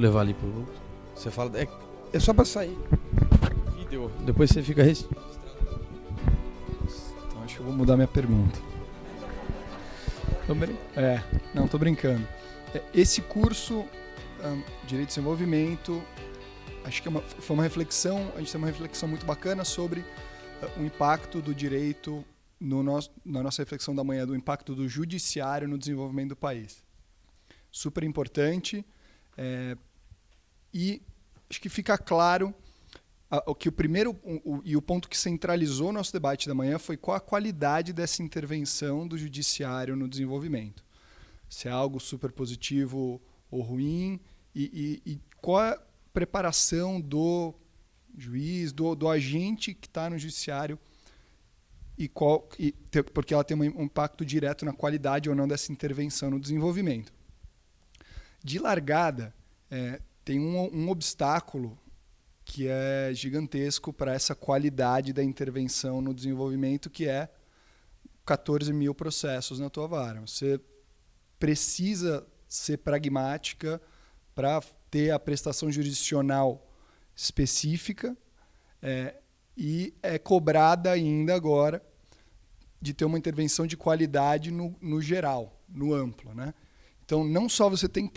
eu levar ali pro Lucas. Você fala... É só pra sair. Vídeo. Depois você fica... Então acho que eu vou mudar minha pergunta. Tô brincando. Esse curso, Direito de Desenvolvimento, acho que foi uma reflexão, a gente tem uma reflexão muito bacana sobre o impacto do direito na nossa reflexão da manhã, do impacto do judiciário no desenvolvimento do país. Super importante, e acho que fica claro que o primeiro e o ponto que centralizou o nosso debate da manhã foi qual a qualidade dessa intervenção do judiciário no desenvolvimento. Se é algo super positivo ou ruim, e qual a preparação do juiz, do agente que está no judiciário, porque ela tem um impacto direto na qualidade ou não dessa intervenção no desenvolvimento. De largada, tem um obstáculo que é gigantesco para essa qualidade da intervenção no desenvolvimento, que é 14 mil processos na tua vara. Você precisa ser pragmática para ter a prestação jurisdicional específica, e é cobrada ainda agora de ter uma intervenção de qualidade no geral, no amplo, né? Então, não só você tem que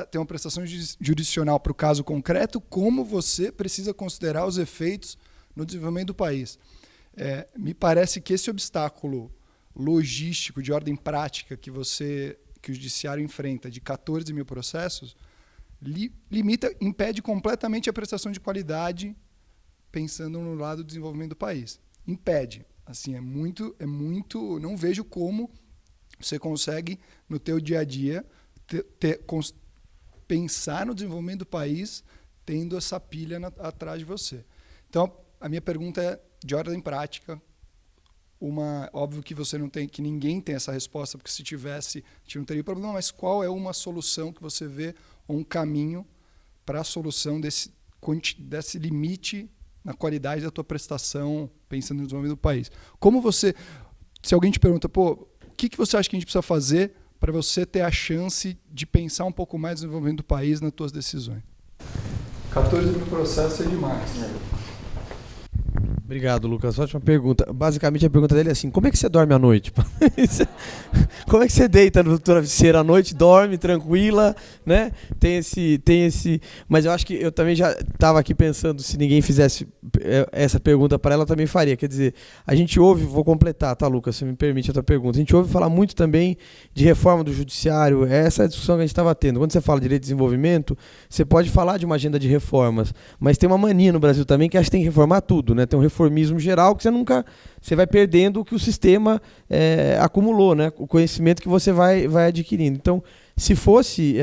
ter uma prestação jurisdicional para o caso concreto, como você precisa considerar os efeitos no desenvolvimento do país. Me parece que esse obstáculo logístico, de ordem prática, que o judiciário enfrenta, de 14 mil processos, impede completamente a prestação de qualidade, pensando no lado do desenvolvimento do país. Impede. Assim, é muito, não vejo como você consegue, no teu dia a dia, pensar no desenvolvimento do país tendo essa pilha atrás de você. Então, a minha pergunta é de ordem prática. Óbvio que você não tem, que ninguém tem essa resposta, porque se tivesse, a gente não teria problema, mas qual é uma solução que você vê, ou um caminho para a solução desse limite na qualidade da tua prestação, pensando no desenvolvimento do país? Se alguém te pergunta, o que você acha que a gente precisa fazer para você ter a chance de pensar um pouco mais no desenvolvimento do país nas tuas decisões? 14 mil processos é demais. Obrigado, Lucas. Ótima pergunta. Basicamente, a pergunta dele é assim: como é que você dorme à noite? Como é que você deita no travesseiro à noite, dorme tranquila, né? Tem esse... Mas eu acho que eu também já estava aqui pensando, se ninguém fizesse essa pergunta para ela, eu também faria. Quer dizer, a gente ouve, vou completar, tá, Lucas, se me permite a tua pergunta. A gente ouve falar muito também de reforma do judiciário. Essa é a discussão que a gente estava tendo. Quando você fala de direito de desenvolvimento, você pode falar de uma agenda de reformas, mas tem uma mania no Brasil também que acha que tem que reformar tudo, né? Tem um reformismo geral que você vai perdendo o que o sistema acumulou, né? O conhecimento que você vai adquirindo. Então, se fosse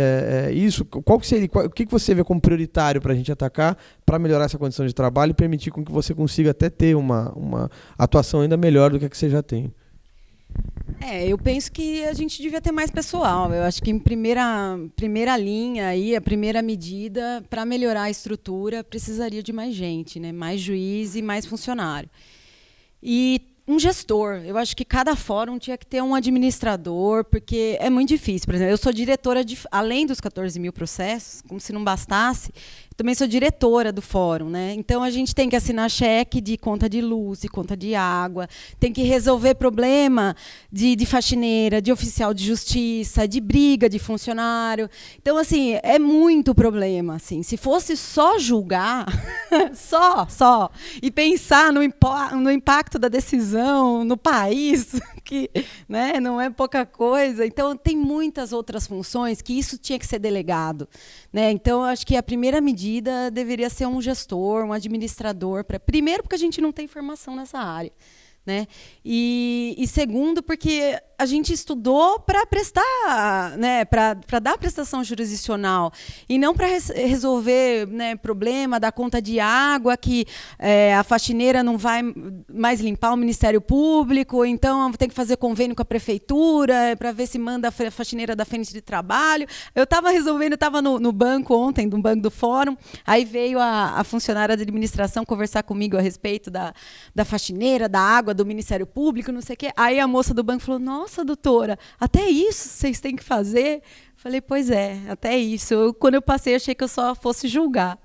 isso, qual que seria, o que você vê como prioritário para a gente atacar para melhorar essa condição de trabalho e permitir com que você consiga até ter uma atuação ainda melhor do que a que você já tem? Eu penso que a gente devia ter mais pessoal. Eu acho que em primeira linha, aí, a primeira medida, para melhorar a estrutura, precisaria de mais gente, né? Mais juiz e mais funcionário. E um gestor. Eu acho que cada fórum tinha que ter um administrador, porque é muito difícil. Por exemplo, eu sou diretora, além dos 14 mil processos, como se não bastasse, eu também sou diretora do fórum, né? Então, a gente tem que assinar cheque de conta de luz, de conta de água, tem que resolver problema de faxineira, de oficial de justiça, de briga de funcionário. Então, assim, é muito problema. Assim. Se fosse só julgar, só, e pensar no impacto da decisão no país, que, né, não é pouca coisa. Então, tem muitas outras funções que isso tinha que ser delegado. Né? Então, eu acho que a primeira medida deveria ser um gestor, um administrador. Primeiro, porque a gente não tem formação nessa área. Né? E segundo, porque a gente estudou para prestar, né, para dar prestação jurisdicional e não para resolver, né, problema da conta de água que a faxineira não vai mais limpar o Ministério Público, então tem que fazer convênio com a prefeitura para ver se manda a faxineira da frente de trabalho. Eu estava resolvendo, estava no banco ontem, no banco do fórum, aí veio a funcionária de administração conversar comigo a respeito da faxineira, da água, água do Ministério Público, não sei o quê. Aí a moça do banco falou, nossa, doutora, até isso vocês têm que fazer? Falei, pois é, até isso. Quando eu passei, achei que eu só fosse julgar,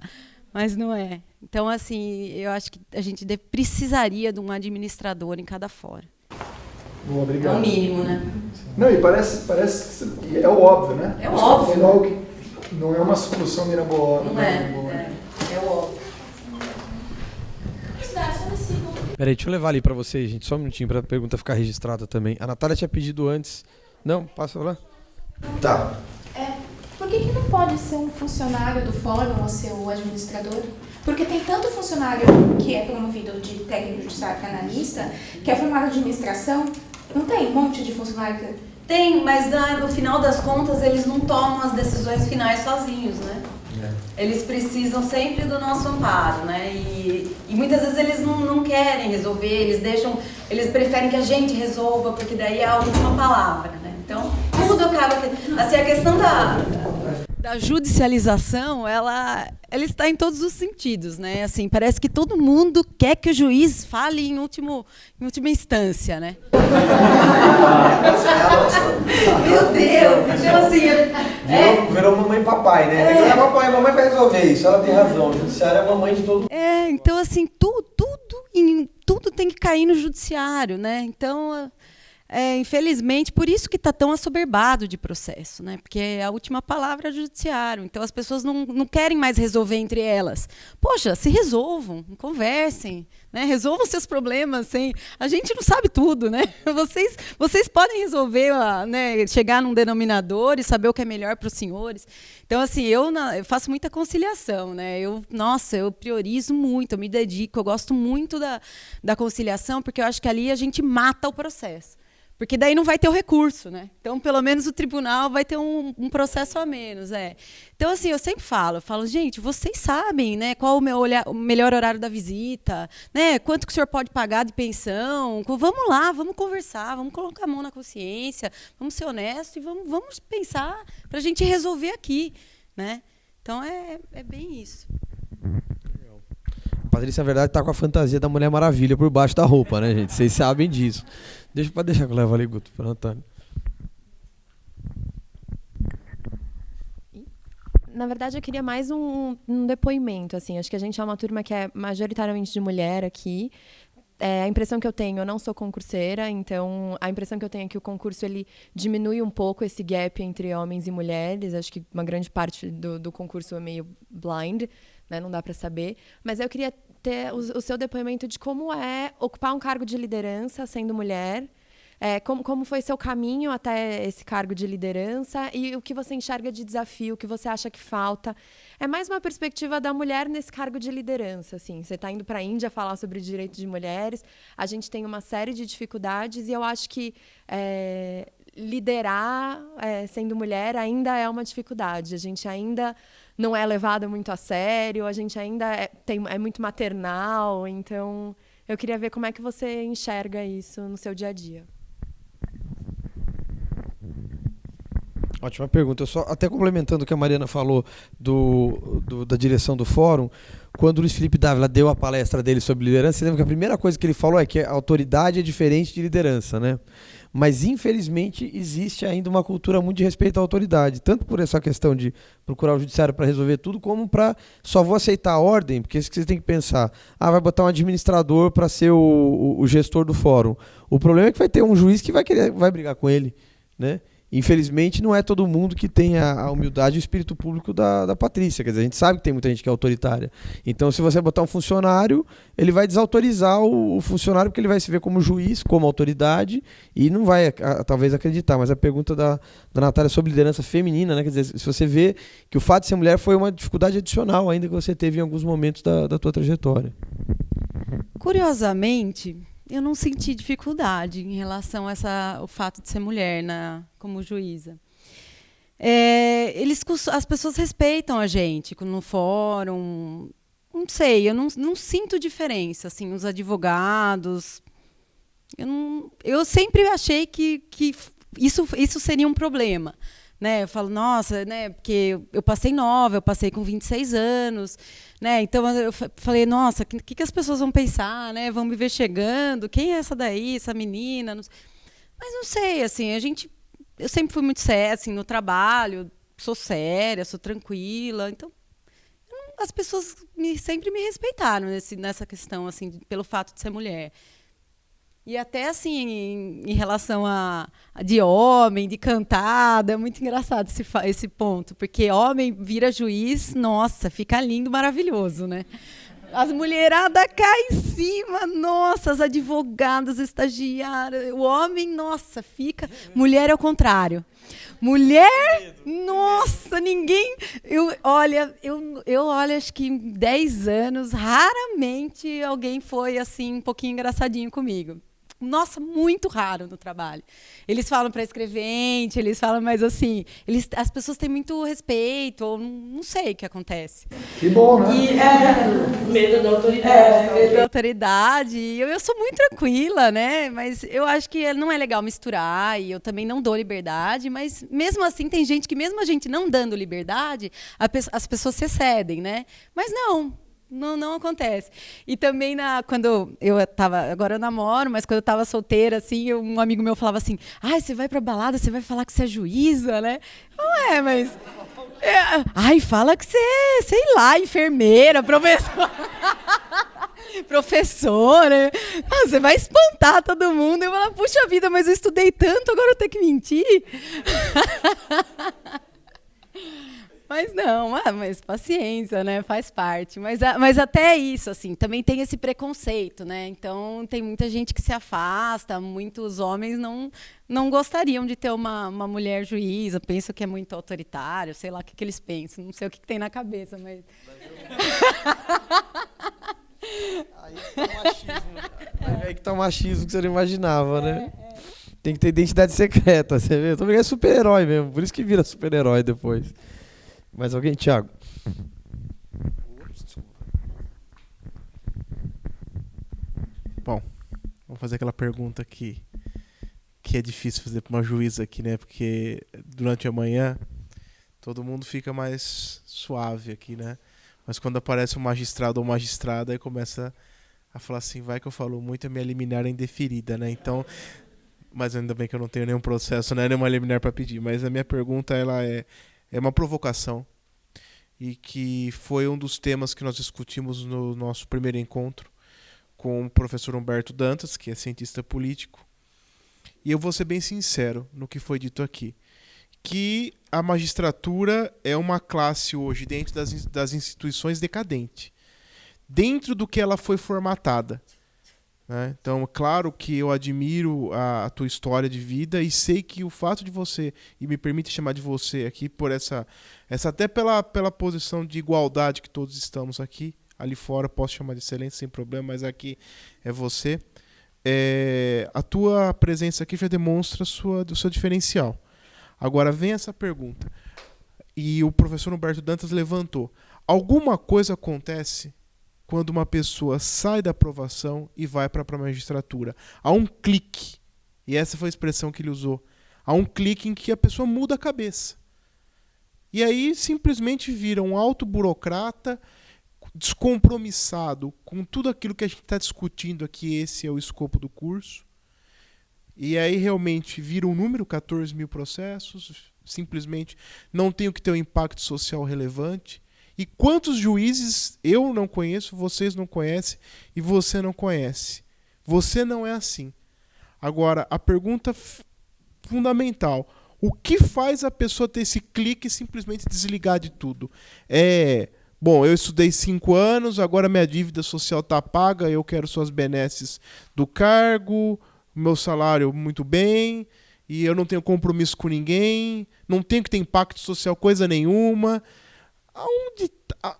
mas não é. Então, assim, eu acho que a gente precisaria de um administrador em cada fórum. Boa, obrigado. É o mínimo, né? Não, e parece que é o óbvio, né? É óbvio. Não é uma solução mirabolante. Não é o óbvio. Peraí, deixa eu levar ali pra vocês, gente, só um minutinho pra pergunta ficar registrada também. A Natália tinha pedido antes. Não, passa lá. Tá. Por que não pode ser um funcionário do fórum ou ser o administrador? Porque tem tanto funcionário que é promovido de técnico judiciário que é analista, que é formado em administração, não tem um monte de funcionário que... Tem, mas no final das contas eles não tomam as decisões finais sozinhos, né? Eles precisam sempre do nosso amparo, né? E muitas vezes eles não querem resolver, eles preferem que a gente resolva, porque daí é a última palavra, né? Então, tudo acaba... Assim, a questão da judicialização, ela está em todos os sentidos, né? Assim, parece que todo mundo quer que o juiz fale em última instância, né? Meu Deus! Então, assim... Virou mamãe e papai, né? Não é papai, mamãe vai resolver isso, ela tem razão. O judiciário é a mamãe de todo mundo. Então, assim, tudo tem que cair no judiciário, né? Então... infelizmente, por isso que está tão assoberbado de processo, né? Porque a última palavra é judiciário. Então, as pessoas não querem mais resolver entre elas. Poxa, se resolvam, conversem, né? Resolvam seus problemas. A gente não sabe tudo, né? Vocês podem resolver, né? Chegar num denominador e saber o que é melhor para os senhores. Então, assim, eu faço muita conciliação, né? Eu priorizo muito, eu me dedico, eu gosto muito da conciliação, porque eu acho que ali a gente mata o processo. Porque daí não vai ter o recurso, né? Então, pelo menos o tribunal vai ter um processo a menos. Então, assim, eu sempre falo, gente, vocês sabem, né, qual o melhor horário da visita, né? Quanto que o senhor pode pagar de pensão? Vamos lá, vamos conversar, vamos colocar a mão na consciência, vamos ser honestos e vamos pensar para a gente resolver aqui, né? Então, é bem isso. A Patrícia, na verdade, tá com a fantasia da Mulher Maravilha por baixo da roupa, né, gente? Vocês sabem disso. Pode deixar que eu levo ali, Guto, para o Antônio. Na verdade, eu queria mais um depoimento. Assim. Acho que a gente é uma turma que é majoritariamente de mulher aqui. A impressão que eu tenho, eu não sou concurseira, então a impressão que eu tenho é que o concurso ele diminui um pouco esse gap entre homens e mulheres. Acho que uma grande parte do concurso é meio blind, né? Não dá para saber. Mas eu queria ter o seu depoimento de como é ocupar um cargo de liderança sendo mulher, como foi seu caminho até esse cargo de liderança e o que você enxerga de desafio, o que você acha que falta. É mais uma perspectiva da mulher nesse cargo de liderança. Assim. Você está indo para a Índia falar sobre direitos de mulheres, a gente tem uma série de dificuldades e eu acho que liderar sendo mulher ainda é uma dificuldade. A gente ainda não é levada muito a sério, a gente ainda é muito maternal. Então, eu queria ver como é que você enxerga isso no seu dia a dia. Ótima pergunta. Eu só até complementando o que a Mariana falou da direção do fórum, quando o Luiz Felipe Dávila deu a palestra dele sobre liderança, você lembra que a primeira coisa que ele falou é que a autoridade é diferente de liderança, né? Mas, infelizmente, existe ainda uma cultura muito de respeito à autoridade, tanto por essa questão de procurar o judiciário para resolver tudo, como para só vou aceitar a ordem, porque isso que você tem que pensar. Vai botar um administrador para ser o gestor do fórum. O problema é que vai ter um juiz que vai brigar com ele, né? Infelizmente, não é todo mundo que tem a humildade e o espírito público da Patrícia. Quer dizer, a gente sabe que tem muita gente que é autoritária. Então, se você botar um funcionário, ele vai desautorizar o funcionário, porque ele vai se ver como juiz, como autoridade, e não vai, talvez, acreditar. Mas a pergunta da Natália sobre liderança feminina, né? Quer dizer, se você vê que o fato de ser mulher foi uma dificuldade adicional, ainda que você teve em alguns momentos da tua trajetória. Curiosamente, eu não senti dificuldade em relação ao fato de ser mulher como juíza. As pessoas respeitam a gente no fórum. Não sei, eu não sinto diferença. Assim, os advogados. Eu sempre achei que isso seria um problema. né? Eu falo, nossa, né? Porque eu passei nova, eu passei com 26 anos, né? Então eu falei, nossa, o que as pessoas vão pensar, né? Vão me ver chegando, quem é essa daí, essa menina? Mas não sei, assim, eu sempre fui muito séria, assim, no trabalho, sou séria, sou tranquila, então as pessoas sempre me respeitaram nessa questão, assim, pelo fato de ser mulher. E até assim, em relação a de homem, de cantada, é muito engraçado esse ponto, porque homem vira juiz, nossa, fica lindo, maravilhoso, né? As mulheradas caem em cima, nossa, as advogadas, estagiárias, o homem, nossa, fica... Mulher é o contrário. Mulher, nossa, ninguém... Eu olho, acho que em 10 anos, raramente alguém foi assim, um pouquinho engraçadinho comigo. Nossa, muito raro no trabalho. Eles falam para escrevente, eles falam, mas assim, as pessoas têm muito respeito, ou não sei o que acontece. Que bom, né? Medo da autoridade. Medo da autoridade. Eu sou muito tranquila, né? Mas eu acho que não é legal misturar, e eu também não dou liberdade, mas mesmo assim tem gente que, mesmo a gente não dando liberdade, as pessoas se excedem, né? Mas não acontece. E também quando eu tava, agora eu namoro, mas quando eu tava solteira, assim, um amigo meu falava assim, você vai pra balada, você vai falar que você é juíza, né? Não é, mas... fala que você é, sei lá, enfermeira, professora. Professora. Você vai espantar todo mundo. Eu falo, puxa vida, mas eu estudei tanto, agora eu tenho que mentir? Mas não, mas paciência, né? Faz parte. Mas até isso, assim, também tem esse preconceito, né? Então, tem muita gente que se afasta, muitos homens não gostariam de ter uma mulher juíza, pensam que é muito autoritário, sei lá o que eles pensam, não sei o que tem na cabeça, mas... Aí que tá o machismo que você não imaginava, né? Tem que ter identidade secreta, você vê? Eu tô vendo é super-herói mesmo, por isso que vira super-herói depois. Mais alguém, Thiago? Bom, vou fazer aquela pergunta que é difícil fazer para uma juíza aqui, né? Porque durante a manhã todo mundo fica mais suave aqui, né? Mas quando aparece um magistrado ou magistrada, aí começa a falar assim, vai que eu falo muito, a minha liminar é indeferida, né? Então, mas ainda bem que eu não tenho nenhum processo, né? Nenhuma liminar para pedir. Mas a minha pergunta, ela é uma provocação, e que foi um dos temas que nós discutimos no nosso primeiro encontro com o professor Humberto Dantas, que é cientista político. E eu vou ser bem sincero no que foi dito aqui, que a magistratura é uma classe hoje dentro das instituições decadente, dentro do que ela foi formatada, né? Então, claro que eu admiro a tua história de vida e sei que o fato de você, e me permite chamar de você aqui, por essa até pela posição de igualdade que todos estamos aqui, ali fora posso chamar de excelência sem problema, mas aqui é você, a tua presença aqui já demonstra do seu diferencial. Agora vem essa pergunta, e o professor Humberto Dantas levantou, alguma coisa acontece quando uma pessoa sai da aprovação e vai para a magistratura? Há um clique, e essa foi a expressão que ele usou, há um clique em que a pessoa muda a cabeça. E aí simplesmente vira um alto burocrata, descompromissado com tudo aquilo que a gente está discutindo aqui, esse é o escopo do curso. E aí realmente vira um número, 14 mil processos, simplesmente não tem o que ter um impacto social relevante. E quantos juízes eu não conheço, vocês não conhecem e você não conhece? Você não é assim. Agora, a pergunta fundamental, o que faz a pessoa ter esse clique e simplesmente desligar de tudo? Bom, eu estudei 5 anos, agora minha dívida social está paga, eu quero só as benesses do cargo, meu salário muito bem, e eu não tenho compromisso com ninguém, não tenho que ter impacto social coisa nenhuma.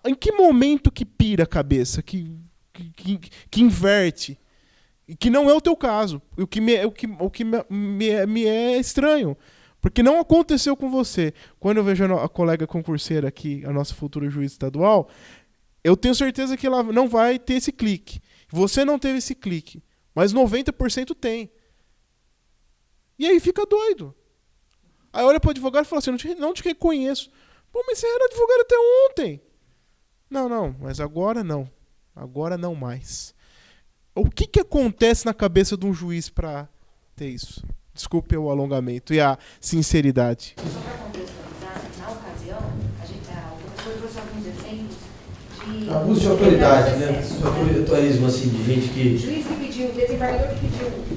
Em que momento que pira a cabeça, que inverte? E que não é o teu caso. O que me é estranho. Porque não aconteceu com você. Quando eu vejo a colega concurseira aqui, a nossa futura juíza estadual, eu tenho certeza que ela não vai ter esse clique. Você não teve esse clique. Mas 90% tem. E aí fica doido. Aí olha pro advogado e fala assim, não te reconheço. Pô, mas você era advogado até ontem. Não, mas agora não. Agora não mais. O que acontece na cabeça de um juiz para ter isso? Desculpe o alongamento e a sinceridade. Só para contextualizar, na ocasião, o professor trouxe alguns exemplos de... Abuso de autoridade, né? Autoritarismo, assim, de gente que... O juiz que pediu, o desembargador que pediu...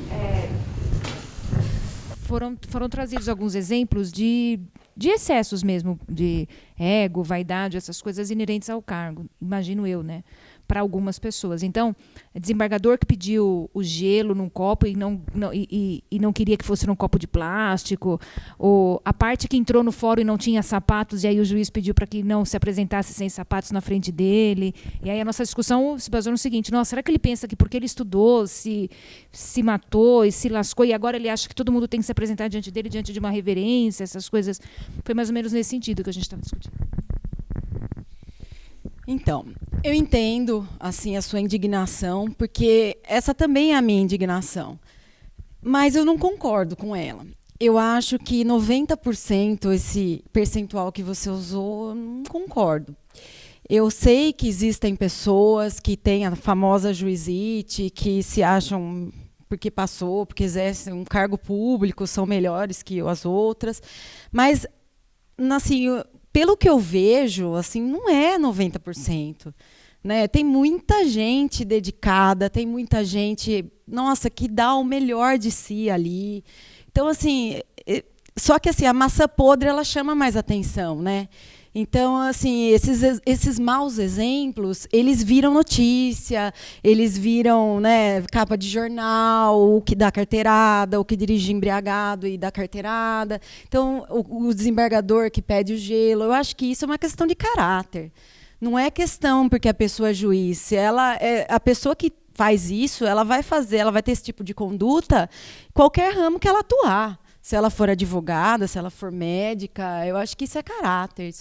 Foram trazidos alguns exemplos de excessos mesmo, de ego, vaidade, essas coisas inerentes ao cargo, imagino eu, né? Para algumas pessoas. Então, desembargador que pediu o gelo num copo e não queria que fosse num copo de plástico, ou a parte que entrou no fórum e não tinha sapatos, e aí o juiz pediu para que não se apresentasse sem sapatos na frente dele. E aí a nossa discussão se baseou no seguinte: nossa, será que ele pensa que porque ele estudou, se matou e se lascou, e agora ele acha que todo mundo tem que se apresentar diante dele, diante de uma reverência, essas coisas? Foi mais ou menos nesse sentido que a gente estava discutindo. Então, eu entendo assim a sua indignação, porque essa também é a minha indignação. Mas eu não concordo com ela. Eu acho que 90%, esse percentual que você usou, eu não concordo. Eu sei que existem pessoas que têm a famosa juizite, que se acham, porque passou, porque exercem um cargo público, são melhores que as outras. Mas, assim, pelo que eu vejo, assim, não é 90%. Né? Tem muita gente dedicada, tem muita gente, nossa, que dá o melhor de si ali. Então, assim, só que assim, a maçã podre, ela chama mais atenção, né? Então, assim, esses maus exemplos, eles viram notícia, eles viram, né, capa de jornal, o que dá carteirada, o que dirige embriagado e dá carteirada. Então, o desembargador que pede o gelo, eu acho que isso é uma questão de caráter. Não é questão porque a pessoa é juiz. Se ela a pessoa que faz isso, ela vai ter esse tipo de conduta em qualquer ramo que ela atuar. Se ela for advogada, se ela for médica, eu acho que isso é caráter.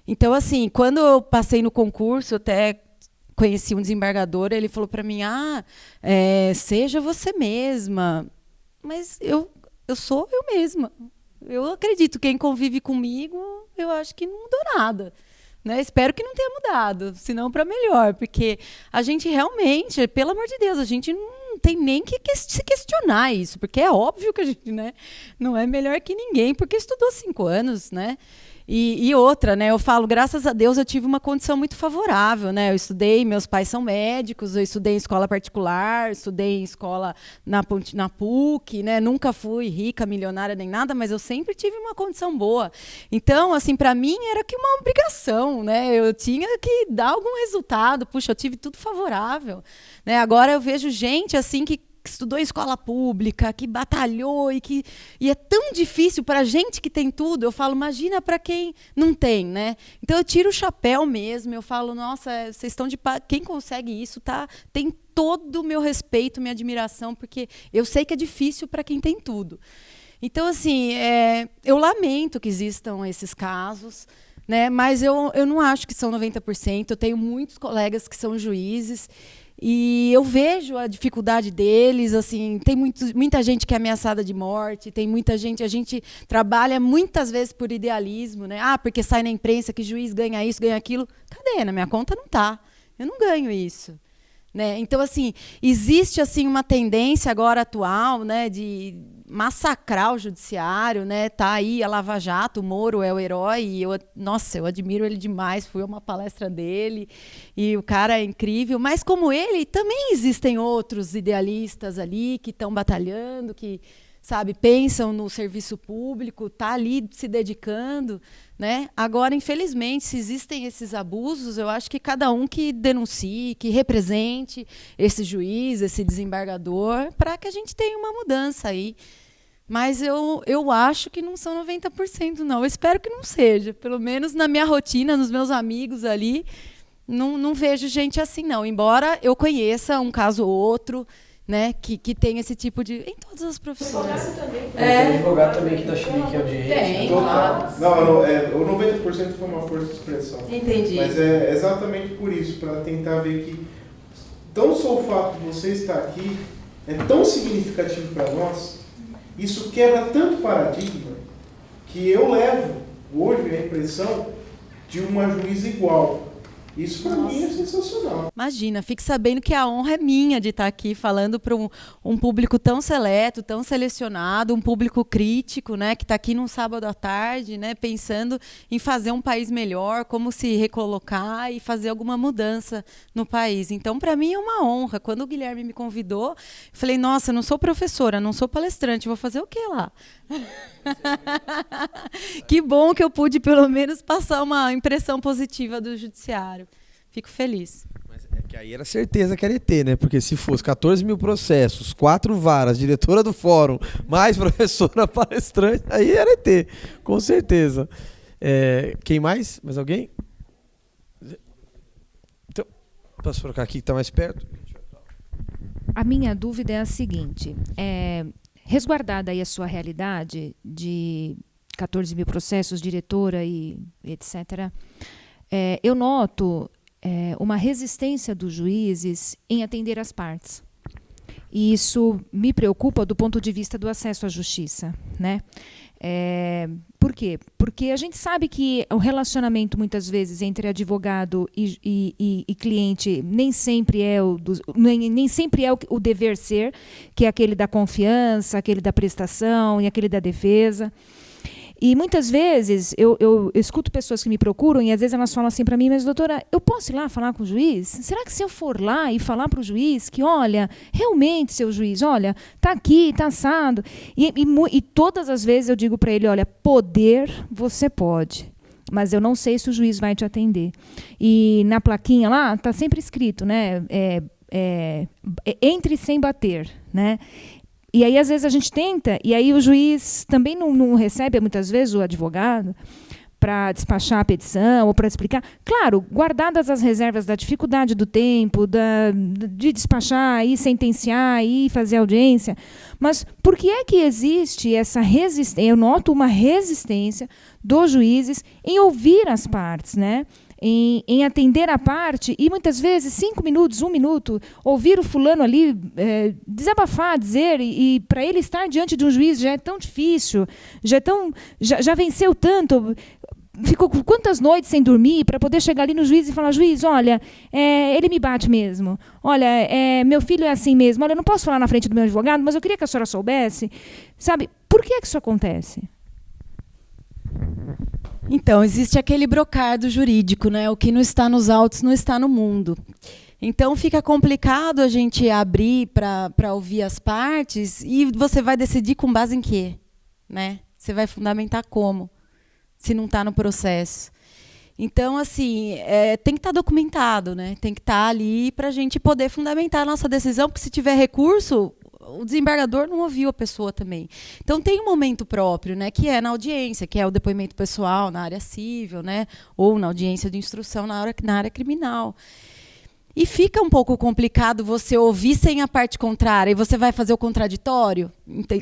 Então, assim, quando eu passei no concurso, eu até conheci um desembargador, ele falou para mim, seja você mesma. Mas eu sou eu mesma. Eu acredito, quem convive comigo, eu acho que não mudou nada. Né? Espero que não tenha mudado, senão para melhor, porque a gente realmente, pelo amor de Deus, a gente não tem nem que se questionar isso, porque é óbvio que a gente, né, não é melhor que ninguém, porque estudou 5 anos, né? E outra, né? Eu falo, graças a Deus eu tive uma condição muito favorável, né? Eu estudei, meus pais são médicos, eu estudei em escola particular, estudei em escola na PUC, né? Nunca fui rica, milionária nem nada, mas eu sempre tive uma condição boa. Então, assim, para mim era que uma obrigação, né? Eu tinha que dar algum resultado. Puxa, eu tive tudo favorável, né? Agora eu vejo gente assim que estudou em escola pública, que batalhou e é tão difícil para a gente que tem tudo. Eu falo, imagina para quem não tem, né? Então eu tiro o chapéu mesmo. Eu falo, nossa, vocês estão quem consegue isso, tem todo o meu respeito, minha admiração, porque eu sei que é difícil para quem tem tudo. Então, assim, eu lamento que existam esses casos, né? Mas eu não acho que são 90%. Eu tenho muitos colegas que são juízes. E eu vejo a dificuldade deles, assim, tem muita gente que é ameaçada de morte, tem muita gente, a gente trabalha muitas vezes por idealismo, né? Porque sai na imprensa que juiz ganha isso, ganha aquilo. Cadê? Na minha conta não está. Eu não ganho isso. Né? Então, assim, existe assim, uma tendência agora atual, né, de massacrar o judiciário, né? Tá aí a Lava Jato, o Moro é o herói, e eu admiro ele demais, fui a uma palestra dele, e o cara é incrível, mas como ele, também existem outros idealistas ali que estão batalhando, que, sabe, pensam no serviço público, tá ali se dedicando, né? Agora, infelizmente, se existem esses abusos, eu acho que cada um que denuncie, que represente esse juiz, esse desembargador, para que a gente tenha uma mudança aí. Mas eu acho que não são 90%, não. Eu espero que não seja. Pelo menos na minha rotina, nos meus amigos ali, não vejo gente assim, não. Embora eu conheça um caso ou outro, né, que tem esse tipo de... Em todas as profissões. Tem advogado também que dá chilique ao direito. Tem, claro. O 90% foi uma força de expressão. Entendi. Mas é exatamente por isso, para tentar ver que tão só o fato de você estar aqui é tão significativo para nós, isso quebra tanto paradigma, que eu levo hoje a impressão de uma juíza igual. Isso para mim é sensacional. Imagina, fique sabendo que a honra é minha de estar aqui falando para um público tão seleto, tão selecionado, um público crítico, né, que está aqui num sábado à tarde, né, pensando em fazer um país melhor, como se recolocar e fazer alguma mudança no país. Então, para mim é uma honra. Quando o Guilherme me convidou, eu falei, nossa, não sou professora, não sou palestrante, vou fazer o quê lá? Que bom que eu pude, pelo menos, passar uma impressão positiva do judiciário. Fico feliz. Mas é que aí era certeza que era ET, né? Porque se fosse 14 mil processos, 4 varas, diretora do fórum, mais professora palestrante, aí era ET, com certeza. Quem mais? Mais alguém? Então, posso trocar aqui que está mais perto? A minha dúvida é a seguinte, resguardada aí a sua realidade de 14 mil processos, diretora e etc., eu noto uma resistência dos juízes em atender as partes. E isso me preocupa do ponto de vista do acesso à justiça, né? Por quê? Porque a gente sabe que o relacionamento, muitas vezes, entre advogado e cliente nem sempre é o dever ser, que é aquele da confiança, aquele da prestação e aquele da defesa. E muitas vezes eu escuto pessoas que me procuram e às vezes elas falam assim para mim, mas doutora, eu posso ir lá falar com o juiz? Será que se eu for lá e falar para o juiz que, olha, realmente, seu juiz, olha, está aqui, está assado. E todas as vezes eu digo para ele, olha, poder você pode, mas eu não sei se o juiz vai te atender. E na plaquinha lá está sempre escrito, né, entre sem bater, né? E aí, às vezes, a gente tenta, e aí o juiz também não recebe, muitas vezes, o advogado para despachar a petição ou para explicar. Claro, guardadas as reservas da dificuldade do tempo, de despachar e sentenciar e fazer audiência. Mas por que é que existe essa resistência? Eu noto uma resistência dos juízes em ouvir as partes, né? Em atender a parte e, muitas vezes, 5 minutos, 1 minuto, ouvir o fulano ali desabafar, dizer, e para ele estar diante de um juiz já é tão difícil, já venceu tanto, ficou quantas noites sem dormir para poder chegar ali no juiz e falar, juiz, olha, ele me bate mesmo, olha, meu filho é assim mesmo, olha, eu não posso falar na frente do meu advogado, mas eu queria que a senhora soubesse, sabe, por que isso acontece? Então, existe aquele brocardo jurídico, né? O que não está nos autos não está no mundo. Então, fica complicado a gente abrir para ouvir as partes e você vai decidir com base em quê? Né? Você vai fundamentar como, se não está no processo. Então, assim, tem que estar documentado, né? Tem que estar ali para a gente poder fundamentar a nossa decisão, porque se tiver recurso, o desembargador não ouviu a pessoa também. Então, tem um momento próprio, né, que é na audiência, que é o depoimento pessoal na área civil, né, ou na audiência de instrução na área criminal. E fica um pouco complicado você ouvir sem a parte contrária, e você vai fazer o contraditório.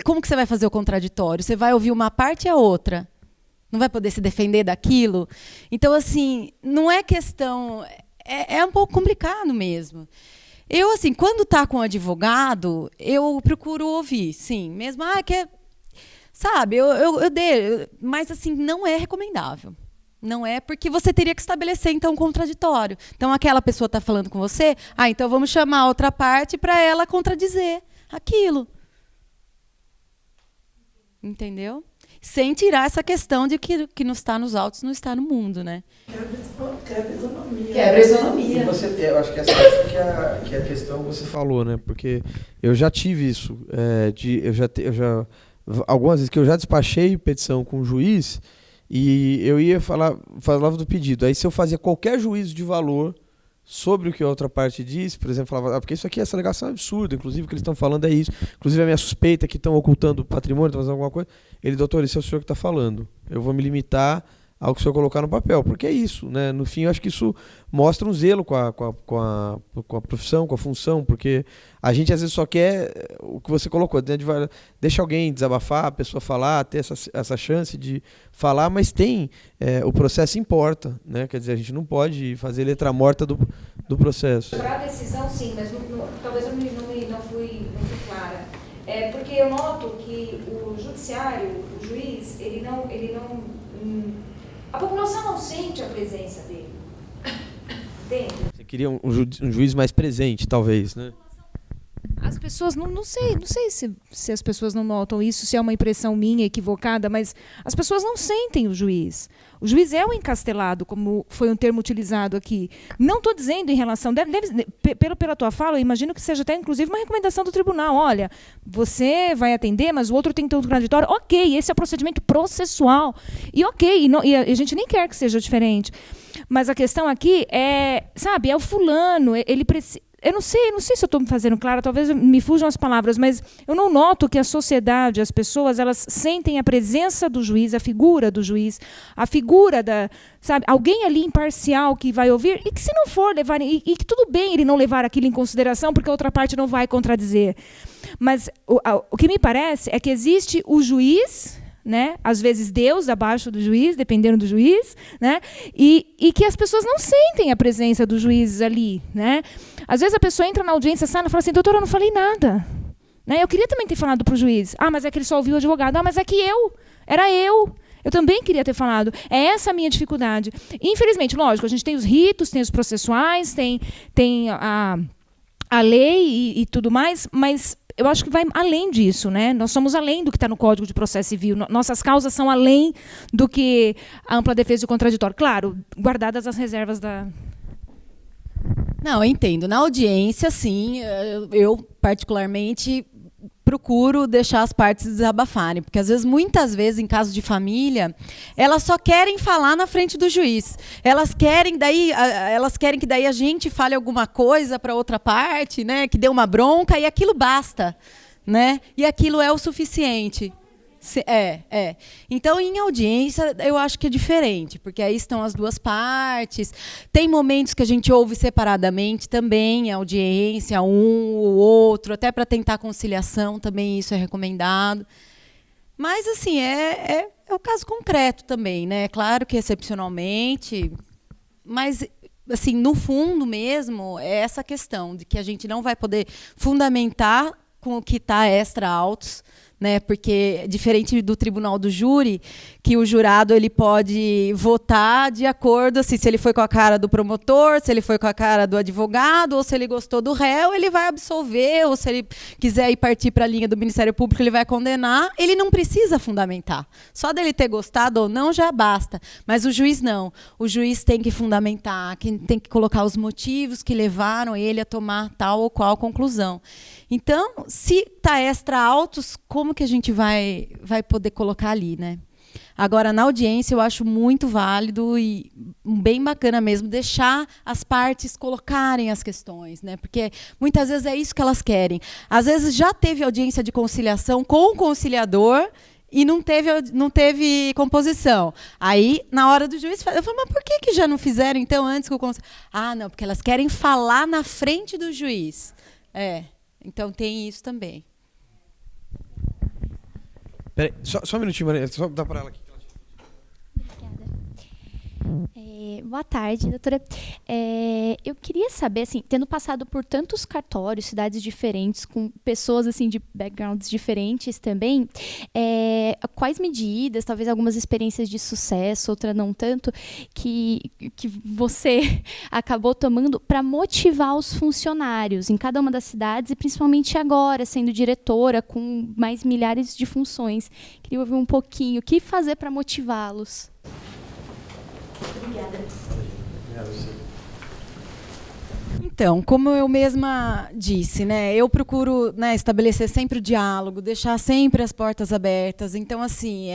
Como que você vai fazer o contraditório? Você vai ouvir uma parte e a outra. Não vai poder se defender daquilo? Então, assim, não é questão... É um pouco complicado mesmo. Eu, assim, quando está com advogado, eu procuro ouvir, sim. Mesmo, sabe, mas, assim, não é recomendável. Não é, porque você teria que estabelecer, então, um contraditório. Então, aquela pessoa está falando com você, então vamos chamar a outra parte para ela contradizer aquilo. Entendeu? Sem tirar essa questão de que não está nos autos, não está no mundo, né? Quebra isonomia. Quebra isonomia. Eu acho que essa que é a questão que você falou, né? Porque eu já tive isso. Algumas vezes que eu já despachei petição com o juiz e eu ia falava do pedido. Aí, se eu fazia qualquer juízo de valor sobre o que a outra parte diz, por exemplo, falava, porque isso aqui, essa alegação é absurda, inclusive o que eles estão falando é isso, inclusive a minha suspeita é que estão ocultando patrimônio, estão fazendo alguma coisa, doutor, isso é o senhor que está falando, eu vou me limitar ao que o senhor colocar no papel, porque é isso, né? No fim, eu acho que isso mostra um zelo com a profissão, com a função, porque a gente às vezes só quer o que você colocou, deixa alguém desabafar, a pessoa falar, ter essa chance de falar, mas o processo importa, né? Quer dizer, a gente não pode fazer letra morta do processo. Para a decisão, sim, mas talvez eu não fui clara. Porque eu noto que o judiciário, o juiz, a população não sente a presença dele. Entende? Você queria um juiz mais presente, talvez, né? As pessoas, não sei se as pessoas não notam isso, se é uma impressão minha equivocada, mas as pessoas não sentem o juiz. O juiz é o encastelado, como foi um termo utilizado aqui. Não estou dizendo em relação... pela tua fala, eu imagino que seja até, inclusive, uma recomendação do tribunal. Olha, você vai atender, mas o outro tem que ter um contraditório. Ok, esse é o procedimento processual. E ok, e a gente nem quer que seja diferente. Mas a questão aqui é, sabe, é o fulano, ele precisa... Eu não sei se eu estou me fazendo clara, talvez me fujam as palavras, mas eu não noto que a sociedade, as pessoas, elas sentem a presença do juiz, a figura do juiz, a figura da, sabe, alguém ali imparcial que vai ouvir, e que se não for levar, e que tudo bem ele não levar aquilo em consideração, porque a outra parte não vai contradizer. Mas o que me parece é que existe o juiz, né? Às vezes Deus abaixo do juiz, dependendo do juiz, né? E que as pessoas não sentem a presença do juiz ali, né? Às vezes a pessoa entra na audiência, sai e fala assim, doutora, eu não falei nada, né? Eu queria também ter falado para o juiz. Ah, mas é que ele só ouviu o advogado. Ah, mas é que era eu também queria ter falado. É essa a minha dificuldade. Infelizmente, lógico, a gente tem os ritos, tem os processuais, tem a lei e tudo mais, mas eu acho que vai além disso, né? Nós somos além do que está no Código de Processo Civil. Nossas causas são além do que a ampla defesa e o contraditório. Claro, guardadas as reservas da... Não, eu entendo. Na audiência, sim, eu particularmente procuro deixar as partes desabafarem, porque às vezes, muitas vezes, em casos de família, elas só querem falar na frente do juiz. Elas querem que daí a gente fale alguma coisa para outra parte, né, que dê uma bronca, e aquilo basta, né? E aquilo é o suficiente. Então, em audiência, eu acho que é diferente, porque aí estão as duas partes. Tem momentos que a gente ouve separadamente também, a audiência, um ou outro, até para tentar conciliação, também isso é recomendado. Mas, assim, é o caso concreto também, né? Claro que excepcionalmente, mas, assim, no fundo mesmo, é essa questão de que a gente não vai poder fundamentar com o que está extra autos, né? Porque, diferente do tribunal do júri, que o jurado ele pode votar de acordo, assim, se ele foi com a cara do promotor, se ele foi com a cara do advogado, ou se ele gostou do réu, ele vai absolver, ou se ele quiser ir partir para a linha do Ministério Público, ele vai condenar. Ele não precisa fundamentar. Só dele ter gostado ou não já basta. Mas o juiz não. O juiz tem que fundamentar, tem que colocar os motivos que levaram ele a tomar tal ou qual conclusão. Então, se está extra autos, como que a gente vai poder colocar ali, né? Agora, na audiência, eu acho muito válido e bem bacana mesmo deixar as partes colocarem as questões, né? Porque muitas vezes é isso que elas querem. Às vezes já teve audiência de conciliação com o conciliador e não teve composição. Aí, na hora do juiz, eu falo, mas por que já não fizeram, então, antes que o conciliador... Ah, não, porque elas querem falar na frente do juiz. Então, tem isso também. Peraí, só um minutinho, Maria. Só dá para ela aqui. Boa tarde, doutora. Eu queria saber, assim, tendo passado por tantos cartórios, cidades diferentes, com pessoas assim de backgrounds diferentes também, quais medidas, talvez algumas experiências de sucesso, outra não tanto, que você acabou tomando para motivar os funcionários em cada uma das cidades, e principalmente agora, sendo diretora, com mais milhares de funções. Queria ouvir um pouquinho, o que fazer para motivá-los? Obrigada. Então, como eu mesma disse, né, eu procuro, né, estabelecer sempre o diálogo, deixar sempre as portas abertas. Então, assim,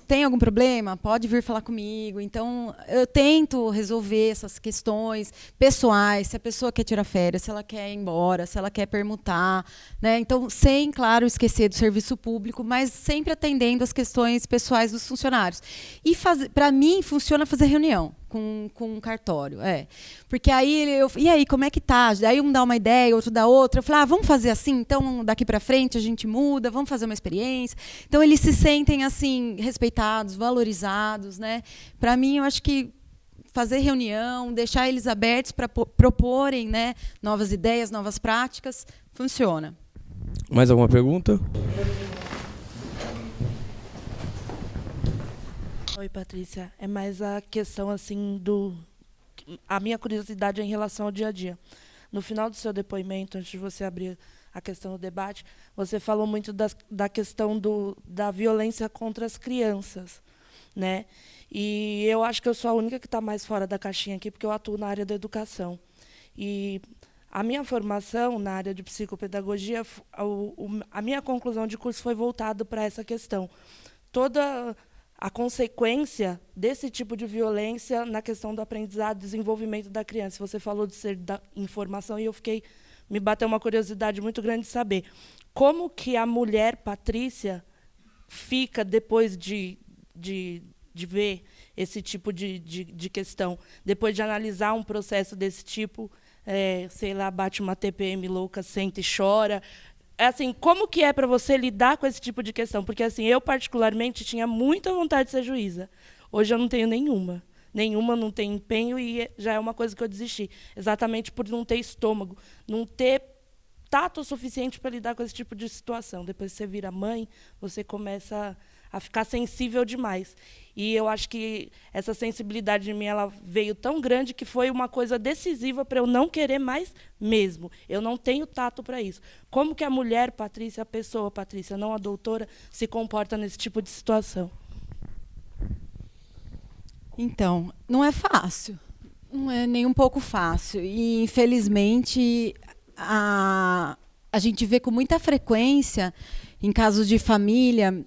tem algum problema? Pode vir falar comigo. Então, eu tento resolver essas questões pessoais, se a pessoa quer tirar férias, se ela quer ir embora, se ela quer permutar, né? Então, sem, claro, esquecer do serviço público, mas sempre atendendo as questões pessoais dos funcionários. E, para mim, funciona fazer reunião com um cartório. Porque aí, e aí, como é que tá? Daí um dá uma ideia, outro dá outra. Eu falo, vamos fazer assim, então daqui para frente a gente muda, vamos fazer uma experiência. Então, eles se sentem assim, respeitados, valorizados, né? Para mim, eu acho que fazer reunião, deixar eles abertos para proporem, né, novas ideias, novas práticas, funciona. Mais alguma pergunta? Oi, Patrícia. É mais a questão assim a minha curiosidade é em relação ao dia a dia. No final do seu depoimento, antes de você abrir a questão do debate, você falou muito da questão da violência contra as crianças, né? E eu acho que eu sou a única que está mais fora da caixinha aqui, porque eu atuo na área da educação. E a minha formação na área de psicopedagogia, a minha conclusão de curso foi voltada para essa questão. Toda a consequência desse tipo de violência na questão do aprendizado e desenvolvimento da criança. Você falou de ser da informação e me bateu uma curiosidade muito grande de saber como que a mulher Patrícia fica depois de ver esse tipo de questão, depois de analisar um processo desse tipo, sei lá, bate uma TPM louca, senta e chora. Assim, como que é para você lidar com esse tipo de questão? Porque assim, eu particularmente tinha muita vontade de ser juíza. Hoje eu não tenho nenhuma. Não tenho empenho e já é uma coisa que eu desisti. Exatamente por não ter estômago, não ter tato suficiente para lidar com esse tipo de situação. Depois que você vira mãe, você começa a ficar sensível demais. E eu acho que essa sensibilidade em mim ela veio tão grande que foi uma coisa decisiva para eu não querer mais mesmo. Eu não tenho tato para isso. Como que a mulher, Patrícia, a pessoa, Patrícia, não a doutora, se comporta nesse tipo de situação? Então, não é fácil. Não é nem um pouco fácil. E, infelizmente, a gente vê com muita frequência, em casos de família,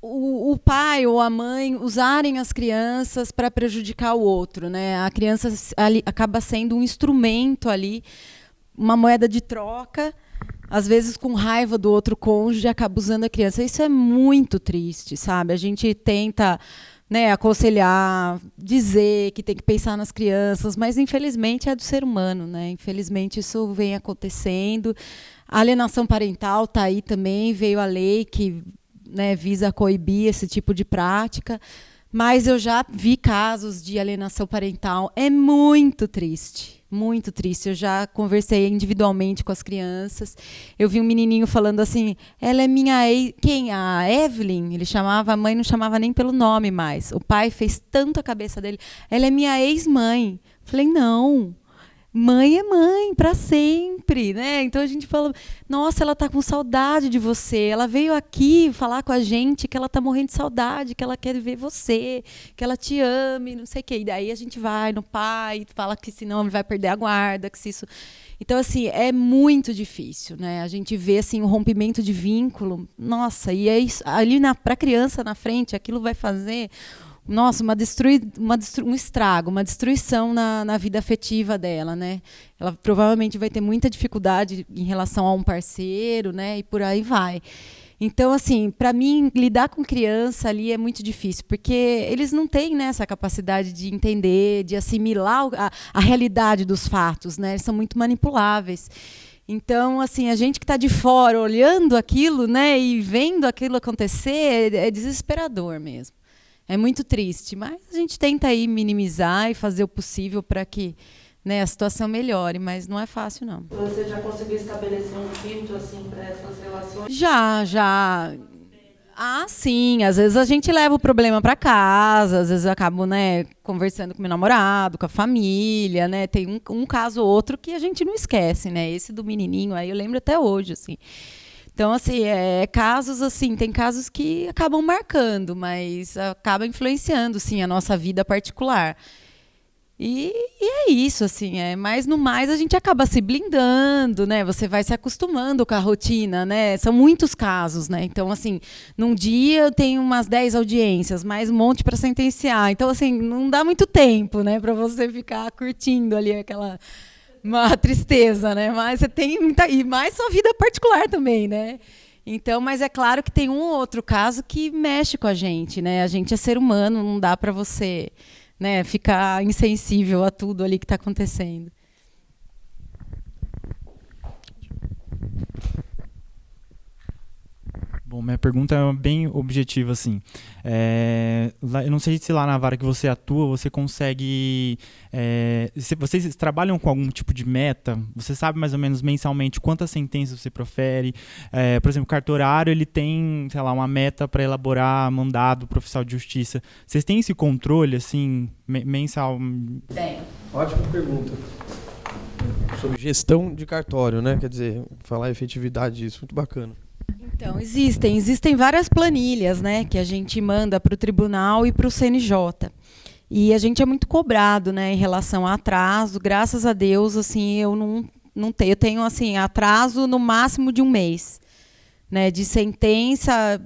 o pai ou a mãe usarem as crianças para prejudicar o outro, né? A criança ali acaba sendo um instrumento ali, uma moeda de troca, às vezes com raiva do outro cônjuge, acaba usando a criança. Isso é muito triste, sabe? A gente tenta, né, aconselhar, dizer que tem que pensar nas crianças, mas infelizmente é do ser humano, né? Infelizmente isso vem acontecendo. A alienação parental está aí também, veio a lei que, né, visa coibir esse tipo de prática, mas eu já vi casos de alienação parental. É muito triste, muito triste. Eu já conversei individualmente com as crianças. Eu vi um menininho falando assim, ela é minha ex... Quem? A Evelyn? Ele chamava, a mãe não chamava nem pelo nome mais. O pai fez tanto a cabeça dele. Ela é minha ex-mãe. Falei, não. Mãe é mãe, para sempre, né? Então a gente fala, nossa, ela está com saudade de você. Ela veio aqui falar com a gente que ela está morrendo de saudade, que ela quer ver você, que ela te ame, não sei o quê. E daí a gente vai no pai, fala que senão ele vai perder a guarda, que se isso... Então, assim, é muito difícil, né? A gente vê, assim, um rompimento de vínculo. Nossa, e é isso, ali para a criança na frente, aquilo vai fazer... Nossa, um estrago, uma destruição na vida afetiva dela, né? Ela provavelmente vai ter muita dificuldade em relação a um parceiro, né? E por aí vai. Então, assim, para mim, lidar com criança ali é muito difícil, porque eles não têm, né, essa capacidade de entender, de assimilar a realidade dos fatos, né? Eles são muito manipuláveis. Então, assim, a gente que está de fora, olhando aquilo, né, e vendo aquilo acontecer, é desesperador mesmo. É muito triste, mas a gente tenta aí minimizar e fazer o possível para que, né, a situação melhore, mas não é fácil, não. Você já conseguiu estabelecer um filtro assim para essas relações? Já. Ah, sim. Às vezes a gente leva o problema para casa, às vezes eu acabo, né, conversando com meu namorado, com a família, né. Tem um caso ou outro que a gente não esquece, né. Esse do menininho aí eu lembro até hoje, assim. Então, assim, casos assim, tem casos que acabam marcando, mas acaba influenciando, sim, a nossa vida particular. E é isso, assim, mas no mais a gente acaba se blindando, né? Você vai se acostumando com a rotina, né? São muitos casos, né? Então, assim, num dia eu tenho umas 10 audiências, mais um monte para sentenciar. Então, assim, não dá muito tempo, né, para você ficar curtindo ali uma tristeza, né? Mas você tem e mais sua vida particular também, né? Então, mas é claro que tem um ou outro caso que mexe com a gente, né? A gente é ser humano, não dá para você, né, ficar insensível a tudo ali que está acontecendo. Bom, minha pergunta é bem objetiva, assim. Eu não sei se lá na vara que você atua, você consegue... vocês trabalham com algum tipo de meta? Você sabe mais ou menos mensalmente quantas sentenças você profere? Por exemplo, o cartorário, ele tem, sei lá, uma meta para elaborar mandado para oficial de justiça. Vocês têm esse controle, assim, mensal? Tem. Ótima pergunta. Sobre gestão de cartório, né? Quer dizer, falar a efetividade disso, muito bacana. Então, existem várias planilhas, né, que a gente manda para o tribunal e para o CNJ. E a gente é muito cobrado, né, em relação a atraso. Graças a Deus, assim, eu não tenho. Eu tenho, assim, atraso no máximo de um mês, né, de sentença,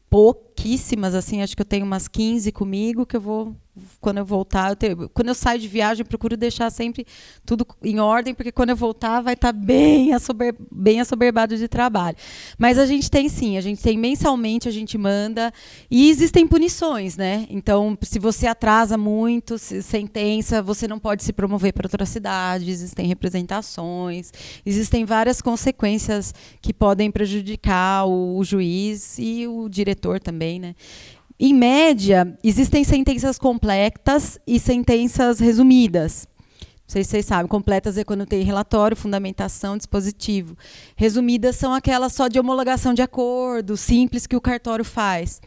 pouquíssimas, assim, acho que eu tenho umas 15 comigo, que eu vou... Quando eu voltar, quando eu saio de viagem, eu procuro deixar sempre tudo em ordem, porque quando eu voltar vai estar bem assoberbado de trabalho. Mas a gente tem sim, a gente tem mensalmente, a gente manda, e existem punições, né? Então, se você atrasa muito, sentença, você não pode se promover para outra cidade, existem representações, existem várias consequências que podem prejudicar o juiz e o diretor também, né? Em média, existem sentenças completas e sentenças resumidas. Não sei se vocês sabem, completas é quando tem relatório, fundamentação, dispositivo. Resumidas são aquelas só de homologação de acordo, simples, que o cartório faz.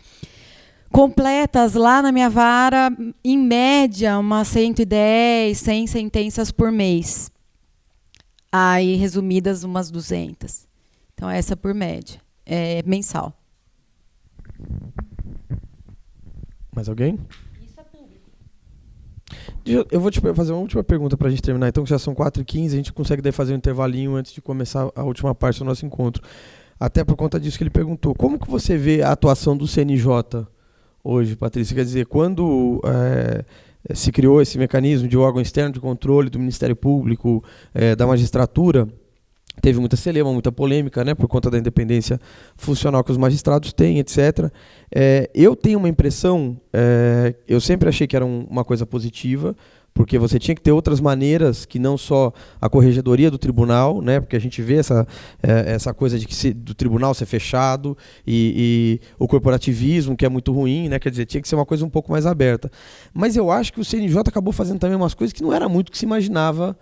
Completas, lá na minha vara, em média, umas 110, 100 sentenças por mês. Aí, resumidas, umas 200. Então, essa por média. É mensal. Mais alguém? Isso é público. Eu vou te fazer uma última pergunta para a gente terminar. Então, que já são 4h15, a gente consegue daí fazer um intervalinho antes de começar a última parte do nosso encontro. Até por conta disso que ele perguntou. Como que você vê a atuação do CNJ hoje, Patrícia? Quer dizer, quando se criou esse mecanismo de órgão externo de controle do Ministério Público, da magistratura, teve muita celeuma, muita polêmica, né, por conta da independência funcional que os magistrados têm, etc. Eu tenho uma impressão, eu sempre achei que era uma coisa positiva, porque você tinha que ter outras maneiras que não só a corregedoria do tribunal, né, porque a gente vê essa coisa de do tribunal ser fechado e o corporativismo, que é muito ruim, né, quer dizer, tinha que ser uma coisa um pouco mais aberta. Mas eu acho que o CNJ acabou fazendo também umas coisas que não era muito o que se imaginava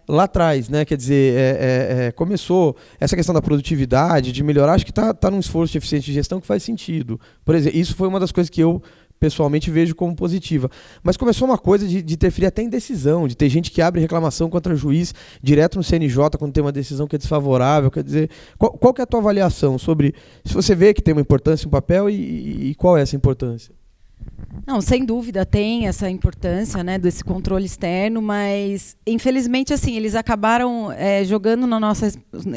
lá atrás, né? Quer dizer, começou essa questão da produtividade, de melhorar, acho que está num esforço de eficiência de gestão que faz sentido. Por exemplo, isso foi uma das coisas que eu pessoalmente vejo como positiva. Mas começou uma coisa de interferir até em decisão, de ter gente que abre reclamação contra o juiz direto no CNJ quando tem uma decisão que é desfavorável. Quer dizer, qual que é a tua avaliação sobre se você vê que tem uma importância, um papel e qual é essa importância? Não, sem dúvida tem essa importância, né, desse controle externo, mas infelizmente assim eles acabaram jogando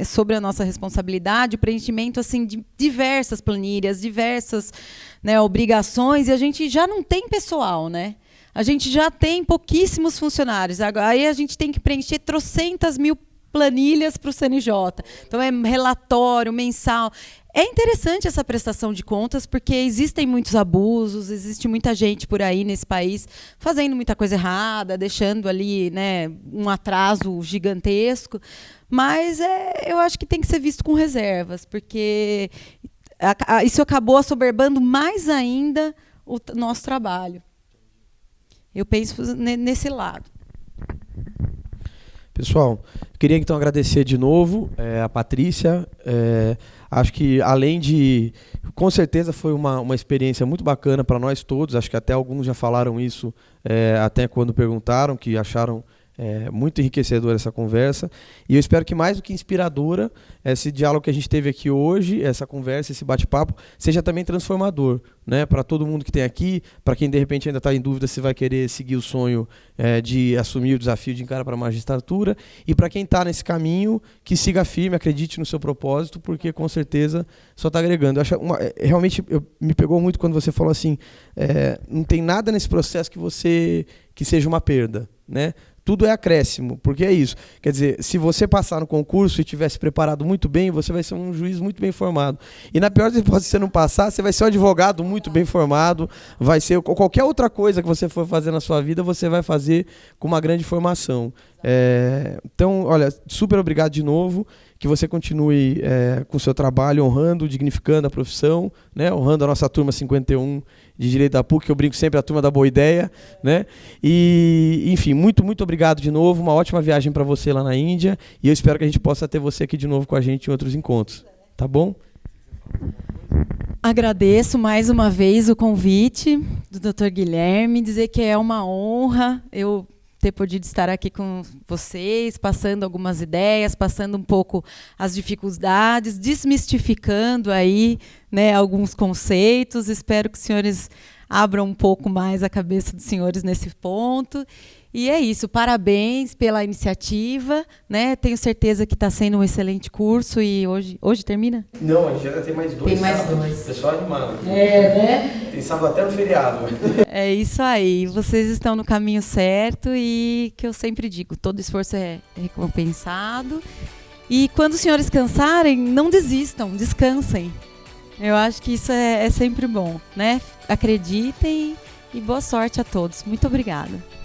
sobre a nossa responsabilidade o preenchimento assim de diversas planilhas, diversas, né, obrigações, e a gente já não tem pessoal, né? A gente já tem pouquíssimos funcionários. Aí a gente tem que preencher trocentas mil planilhas para o CNJ. Então é relatório mensal. É interessante essa prestação de contas, porque existem muitos abusos, existe muita gente por aí nesse país fazendo muita coisa errada, deixando ali, né, um atraso gigantesco. Mas eu acho que tem que ser visto com reservas, porque isso acabou assoberbando mais ainda o nosso trabalho. Eu penso nesse lado. Pessoal, queria então agradecer de novo a Patrícia. Acho que além de... Com certeza foi uma experiência muito bacana para nós todos. Acho que até alguns já falaram isso até quando perguntaram, que acharam muito enriquecedora essa conversa. E eu espero que mais do que inspiradora, esse diálogo que a gente teve aqui hoje, essa conversa, esse bate-papo, seja também transformador, né? Para todo mundo que tem aqui, para quem de repente ainda está em dúvida se vai querer seguir o sonho de assumir o desafio de encarar para a magistratura, e para quem está nesse caminho, que siga firme, acredite no seu propósito, porque com certeza só está agregando. Eu acho realmente me pegou muito quando você falou assim, não tem nada nesse processo que seja uma perda, né? Tudo é acréscimo, porque é isso. Quer dizer, se você passar no concurso e tivesse preparado muito bem, você vai ser um juiz muito bem formado. E na pior das hipóteses, se você não passar, você vai ser um advogado muito bem formado, vai ser qualquer outra coisa que você for fazer na sua vida, você vai fazer com uma grande formação. Então, olha, super obrigado de novo, que você continue com o seu trabalho, honrando, dignificando a profissão, né? Honrando a nossa turma 51 de Direito da PUC, que eu brinco sempre, a turma da boa ideia, né? E, enfim, muito, muito obrigado de novo, uma ótima viagem para você lá na Índia, e eu espero que a gente possa ter você aqui de novo com a gente em outros encontros, tá bom? Agradeço mais uma vez o convite do Dr. Guilherme, dizer que é uma honra eu ter podido estar aqui com vocês, passando algumas ideias, passando um pouco as dificuldades, desmistificando aí, né, alguns conceitos. Espero que os senhores abram um pouco mais a cabeça dos senhores nesse ponto. E é isso, parabéns pela iniciativa, né? Tenho certeza que está sendo um excelente curso e hoje termina? Não, a gente ainda tem mais 2 Tem mais sábados. 2. Pessoal animado. Né? Tem sábado até no feriado. É isso aí, vocês estão no caminho certo e que eu sempre digo, todo esforço é recompensado. E quando os senhores cansarem, não desistam, descansem. Eu acho que isso é sempre bom, né? Acreditem e boa sorte a todos. Muito obrigada.